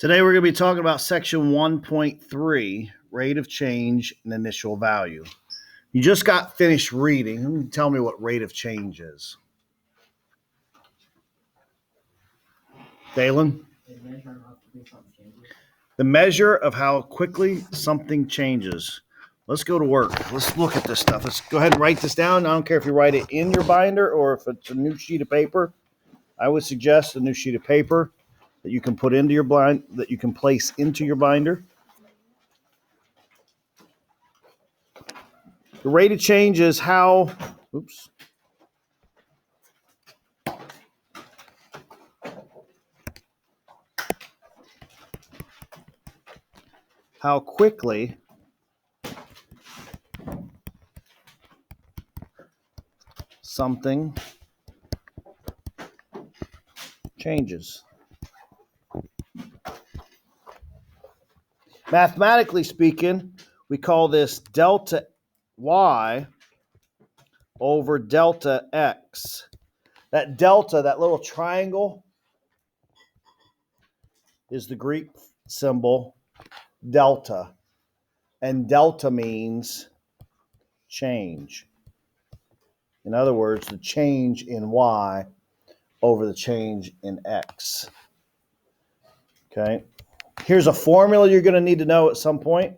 Today we're going to be talking about section 1.3, rate of change and initial value. You just got finished reading. Tell me what rate of change is. Dalen? The measure of how quickly something changes. Let's go to work. Let's look at this stuff. Let's go ahead and write this down. I don't care if you write it in your binder or if it's a new sheet of paper. I would suggest a new sheet of paper that you can put into your blind, that you can place into your binder. The rate of change is how quickly something changes. Mathematically speaking, we call this delta y over delta x. That delta, that little triangle, is the Greek symbol delta. And delta means change. In other words, the change in y over the change in x. Okay. Here's a formula you're going to need to know at some point.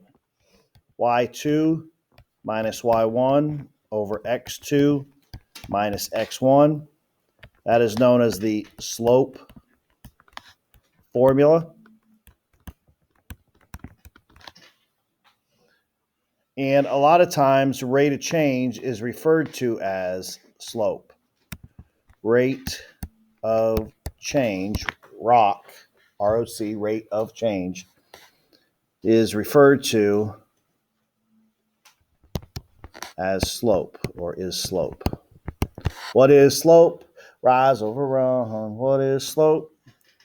y2 minus y1 over x2 minus x1. That is known as the slope formula. And a lot of times, rate of change is referred to as slope. Rate of change, ROC, R-O-C, rate of change, is referred to as slope or is slope. What is slope? Rise over run. What is slope?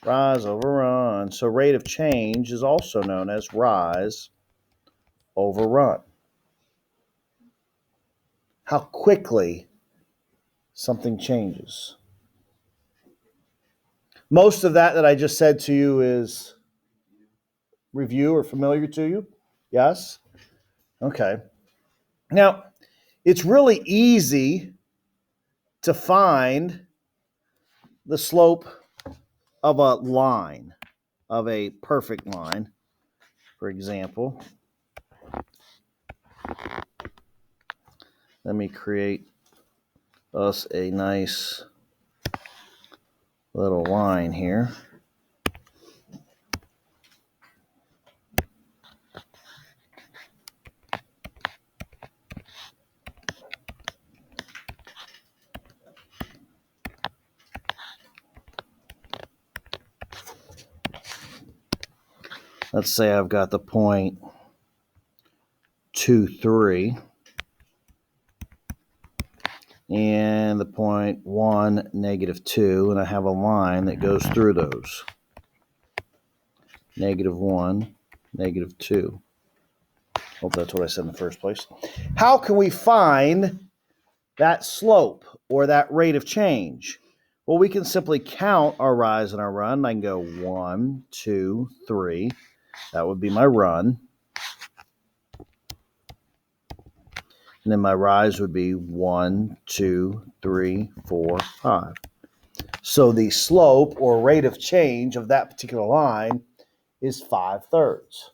Rise over run. So rate of change is also known as rise over run. How quickly something changes. Most of that I just said to you is review or familiar to you? Yes? Okay. Now, it's really easy to find the slope of a line, of a perfect line, for example. Let me create us a nice little line here. Let's say I've got the point 2, 3 and the point 1, negative 2, and I have a line that goes through those. Negative 1, negative 2. Hope that's what I said in the first place. How can we find that slope or that rate of change? Well, we can simply count our rise and our run. I can go 1, 2, 3. That would be my run. And then my rise would be 1, 2, 3, 4, 5. So the slope or rate of change of that particular line is 5/3.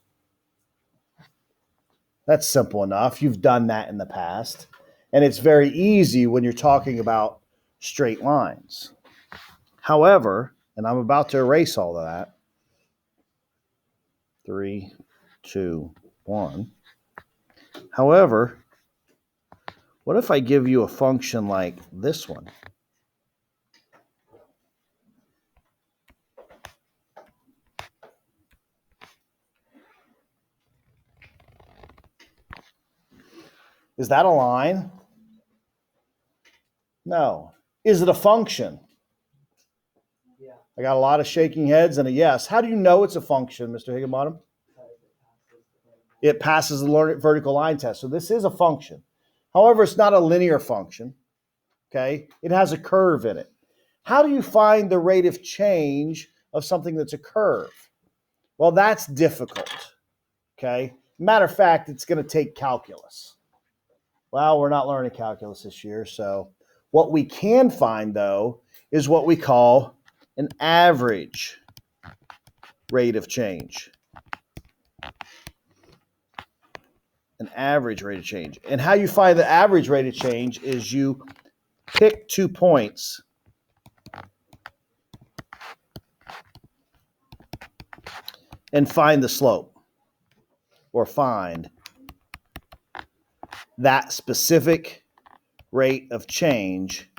That's simple enough. You've done that in the past. And it's very easy when you're talking about straight lines. However, and I'm about to erase all of that. 3, 2, 1. However, what if I give you a function like this one? Is that a line? No. Is it a function? Yeah. I got a lot of shaking heads and a yes. How do you know it's a function, Mr. Higginbottom? It passes the vertical line test. So this is a function. However, it's not a linear function. Okay? It has a curve in it. How do you find the rate of change of something that's a curve? Well, that's difficult. Okay. Matter of fact, it's going to take calculus. Well, we're not learning calculus this year. So what we can find, though, is what we call an average rate of change. An average rate of change. And how you find the average rate of change is you pick 2 points and find the slope, or find that specific rate of change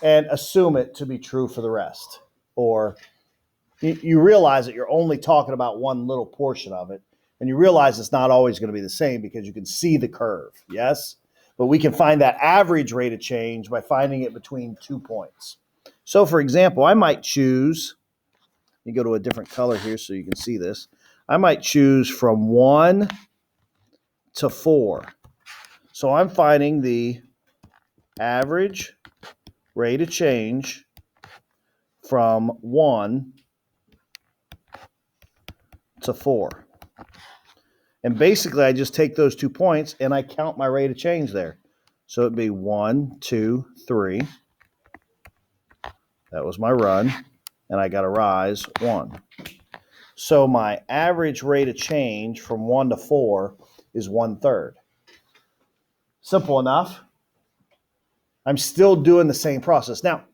and assume it to be true for the rest. Or you realize that you're only talking about one little portion of it, and you realize it's not always going to be the same because you can see the curve, yes? But we can find that average rate of change by finding it between 2 points. So, for example, I might choose, you go to a different color here so you can see this. I might choose from 1 to 4. So I'm finding the average rate of change from 1 to 4. And basically, I just take those 2 points and I count my rate of change there. So it'd be 1, 2, 3. That was my run. And I got a rise, 1. So my average rate of change from 1 to 4 is 1/3. Simple enough. I'm still doing the same process. Now,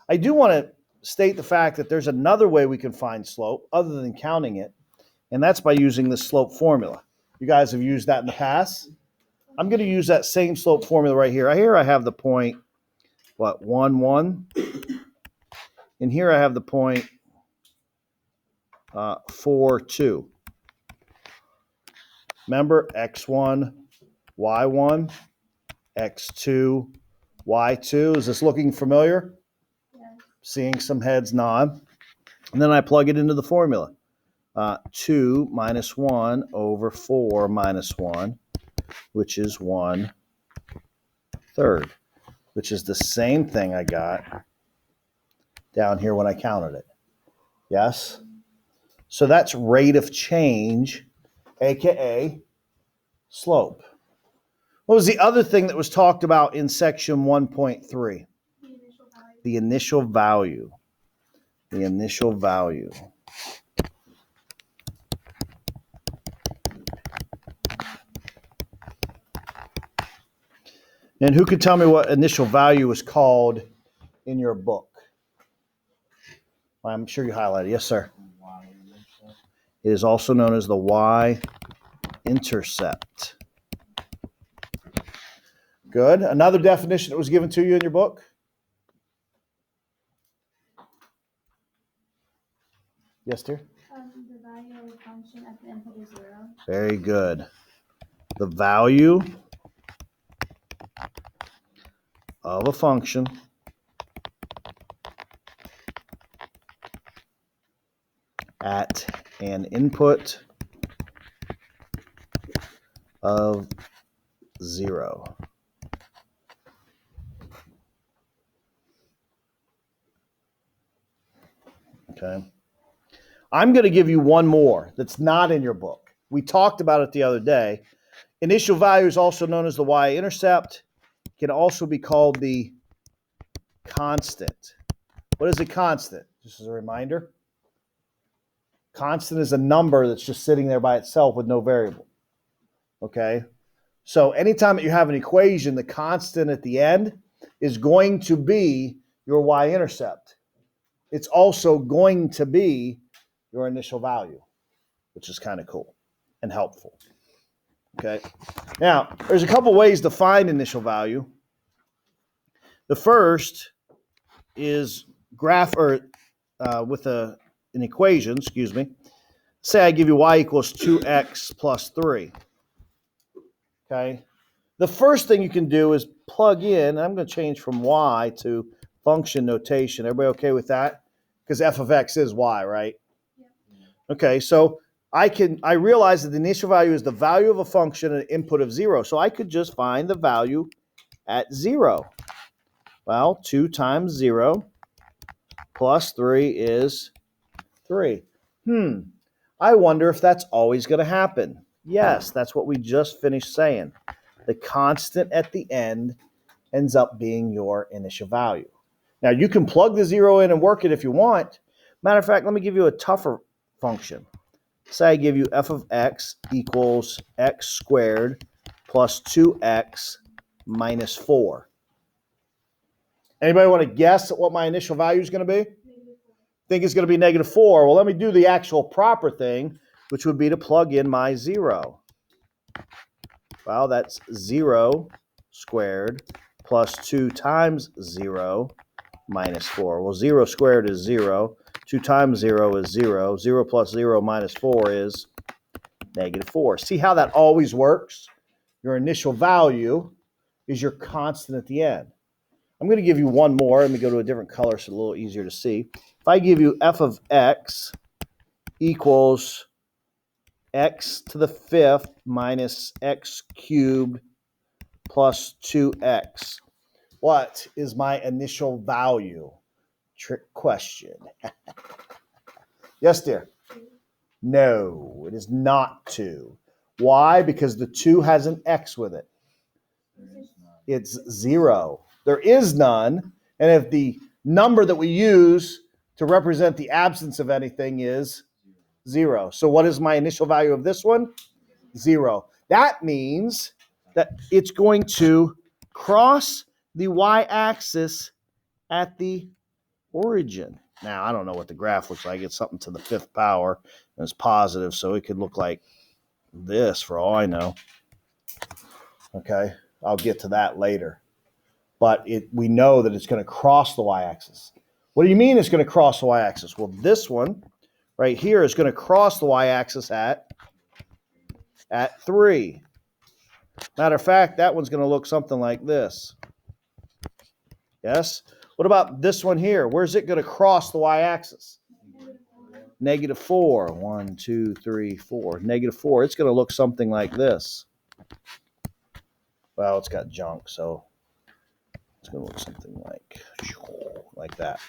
I do want to state the fact that there's another way we can find slope other than counting it, and that's by using the slope formula. You guys have used that in the past. I'm going to use that same slope formula right here. Here I have the point, 1, 1. And here I have the point 4, 2. Remember, x1, y1, x2, y2. Is this looking familiar? Yeah. Seeing some heads nod. And then I plug it into the formula. 2 minus 1 over 4 minus 1, which is 1/3, which is the same thing I got down here when I counted it. Yes? So that's rate of change, aka slope. What was the other thing that was talked about in section 1.3? The initial value. The initial value. And who could tell me what initial value is called in your book? I'm sure you highlighted. Yes, sir. It is also known as the y-intercept. Good. Another definition that was given to you in your book? Yes, dear? The value of a function at the input is 0. Very good. The value of a function at an input of 0. Okay. I'm going to give you one more that's not in your book. We talked about it the other day. Initial value is also known as the y-intercept. It can also be called the constant. What is a constant? Just as a reminder. Constant is a number that's just sitting there by itself with no variable. Okay? So anytime that you have an equation, the constant at the end is going to be your y-intercept. It's also going to be your initial value, which is kind of cool and helpful. Okay. Now, there's a couple ways to find initial value. The first is with an equation, Say I give you y equals 2x plus 3. Okay. The first thing you can do is plug in. I'm going to change from y to function notation. Everybody okay with that? Because f of x is y, right? Yeah. Okay, so I realize that the initial value is the value of a function at an input of 0. So I could just find the value at 0. Well, 2 times 0 plus 3 is 3. I wonder if that's always going to happen. Yes, that's what we just finished saying. The constant at the end ends up being your initial value. Now, you can plug the 0 in and work it if you want. Matter of fact, let me give you a tougher function. Say I give you f of x equals x squared plus 2x minus 4. Anybody want to guess at what my initial value is going to be? Think it's going to be negative 4. Well, let me do the actual proper thing, which would be to plug in my 0. Well, that's 0 squared plus 2 times 0 minus 4. Well, 0 squared is 0. 2 times 0 is 0. 0 plus 0 minus 4 is negative 4. See how that always works? Your initial value is your constant at the end. I'm going to give you one more. Let me go to a different color so it's a little easier to see. If I give you f of x equals x to the 5th minus x cubed plus 2x, what is my initial value? Trick question. Yes, dear? No, it is not 2. Why? Because the 2 has an x with it. It's 0. There is none. And if the number that we use to represent the absence of anything is 0. So what is my initial value of this one? 0. That means that it's going to cross the y-axis at the origin. Now, I don't know what the graph looks like. It's something to the 5th power, and it's positive, so it could look like this for all I know. Okay, I'll get to that later. But we know that it's going to cross the y-axis. What do you mean it's going to cross the y-axis? Well, this one right here is going to cross the y-axis at 3. Matter of fact, that one's going to look something like this. Yes? What about this one here? Where's it going to cross the y-axis? Negative 4. 1, 2, 3, 4. Negative 4. It's going to look something like this. Well, it's got junk, so it's going to look something like that.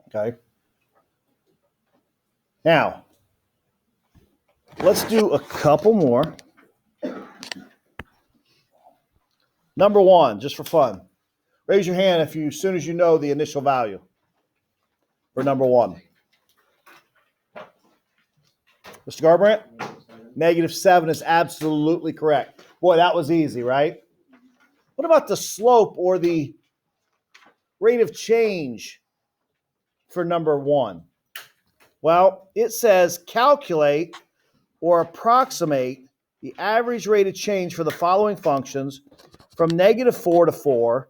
Okay? Now, let's do a couple more. Number 1, just for fun. Raise your hand if as soon as you know the initial value for number 1. Mr. Garbrandt? Negative 7 is absolutely correct. Boy, that was easy, right? What about the slope or the rate of change for number 1? Well, it says calculate or approximate the average rate of change for the following functions from negative 4 to 4,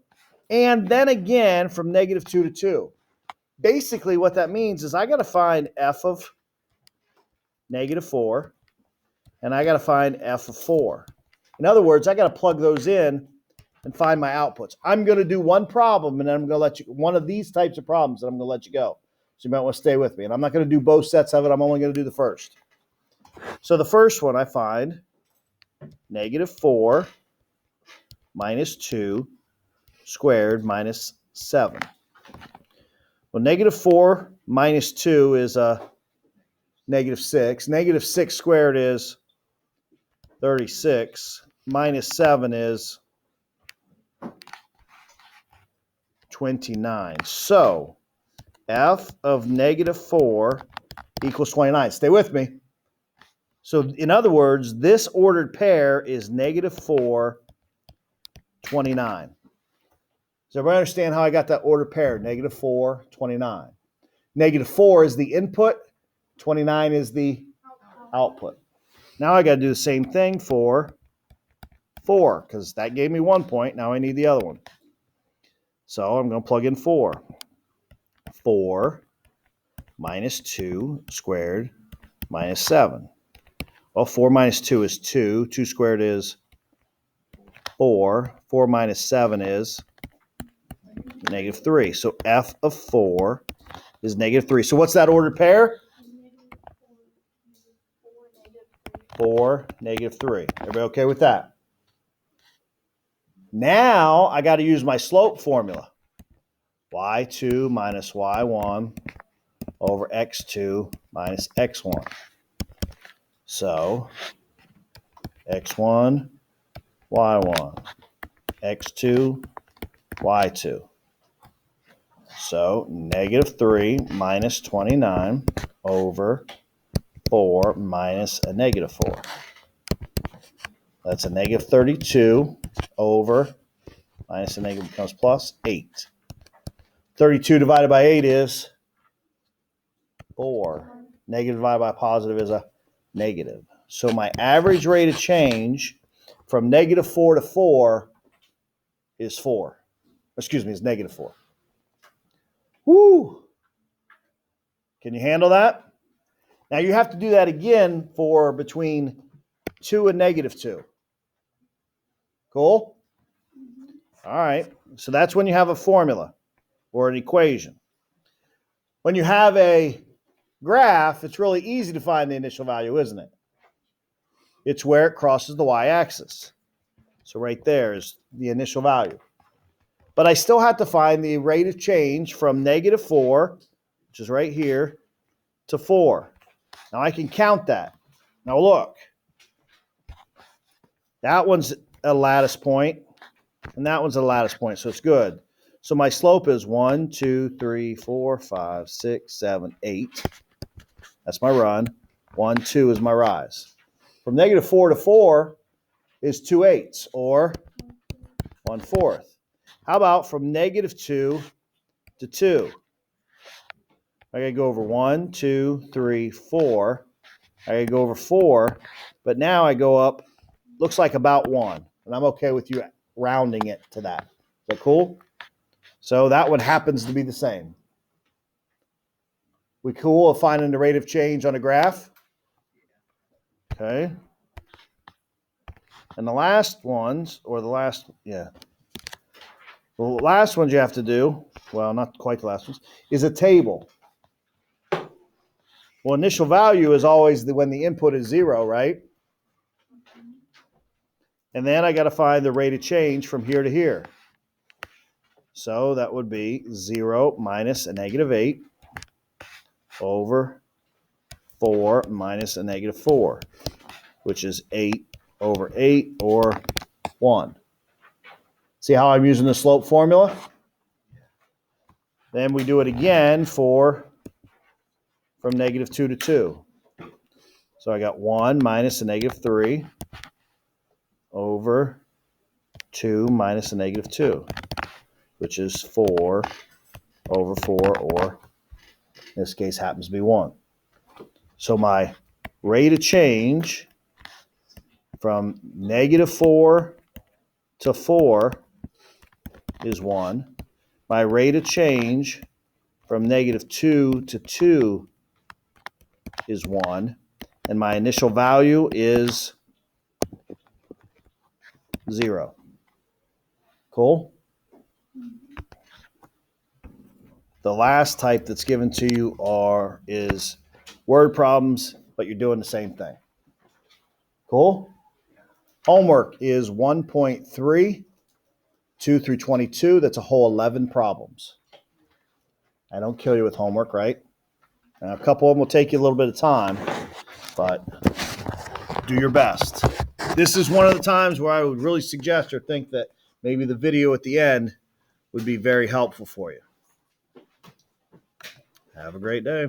and then again from negative 2 to 2. Basically, what that means is I got to find f of negative 4, and I got to find f of 4. In other words, I got to plug those in and find my outputs. I'm going to do one problem, and then I'm going to let you, one of these types of problems, and I'm going to let you go. So you might want to stay with me. And I'm not going to do both sets of it. I'm only going to do the first. So the first one, I find negative 4 minus 2 squared minus 7. Well, negative 4 minus 2 is negative 6. Negative 6 squared is 36. Minus 7 is 29. So f of negative 4 equals 29. Stay with me. So in other words, this ordered pair is negative 4, 29. Does everybody understand how I got that ordered pair? Negative 4, 29. Negative 4 is the input. 29 is the output. Now I got to do the same thing for 4 because that gave me 1 point. Now I need the other one. So I'm going to plug in 4. 4 minus 2 squared minus 7. Well, 4 minus 2 is 2. 2 squared is 4. 4 minus 7 is negative 3. So f of 4 is negative 3. So what's that ordered pair? 4, negative 3. Everybody okay with that? Now I got to use my slope formula. y2 minus y1 over x2 minus x1. So x1, y1, x2, y2. So negative 3 minus 29 over 4 minus a negative 4. That's a negative 32 over minus a negative becomes plus 8. 32 divided by 8 is 4. Negative divided by positive is a negative. So my average rate of change from negative 4 to 4 is 4. Excuse me, is negative 4. Woo! Can you handle that? Now you have to do that again for between 2 and negative 2. Cool? All right. So that's when you have a formula or an equation. When you have a graph, it's really easy to find the initial value, isn't it? It's where it crosses the y-axis. So right there is the initial value. But I still have to find the rate of change from negative 4, which is right here, to 4. Now I can count that. Now look. That one's a lattice point, and that one's a lattice point, so it's good. So my slope is 1, 2, 3, 4, 5, 6, 7, 8. That's my run. 1, 2 is my rise. From negative 4 to 4 is 2/8, or 1/4. How about from negative 2 to 2? I got to go over 1, 2, 3, 4. I got to go over 4, but now I go up, looks like about 1, and I'm okay with you rounding it to that. Is that cool? So that one happens to be the same. We cool with finding the rate of change on a graph? Okay. And the last ones, or the last you have to do, well, not quite the last ones, is a table. Well, initial value is always when the input is 0, right? And then I got to find the rate of change from here to here. So that would be 0 minus a negative 8 over 4 minus a negative 4, which is 8 over 8, or 1. See how I'm using the slope formula? Then we do it again from negative 2 to 2. So I got 1 minus a negative 3 over 2 minus a negative 2, which is 4 over 4, or in this case happens to be 1. So my rate of change from negative 4 to 4 is 1. My rate of change from negative 2 to 2 is 1. And my initial value is 0. Cool? The last type that's given to you is word problems, but you're doing the same thing. Cool? Homework is 1.3, 2 through 22. That's a whole 11 problems. I don't kill you with homework, right? Now, a couple of them will take you a little bit of time, but do your best. This is one of the times where I would really suggest or think that maybe the video at the end would be very helpful for you. Have a great day.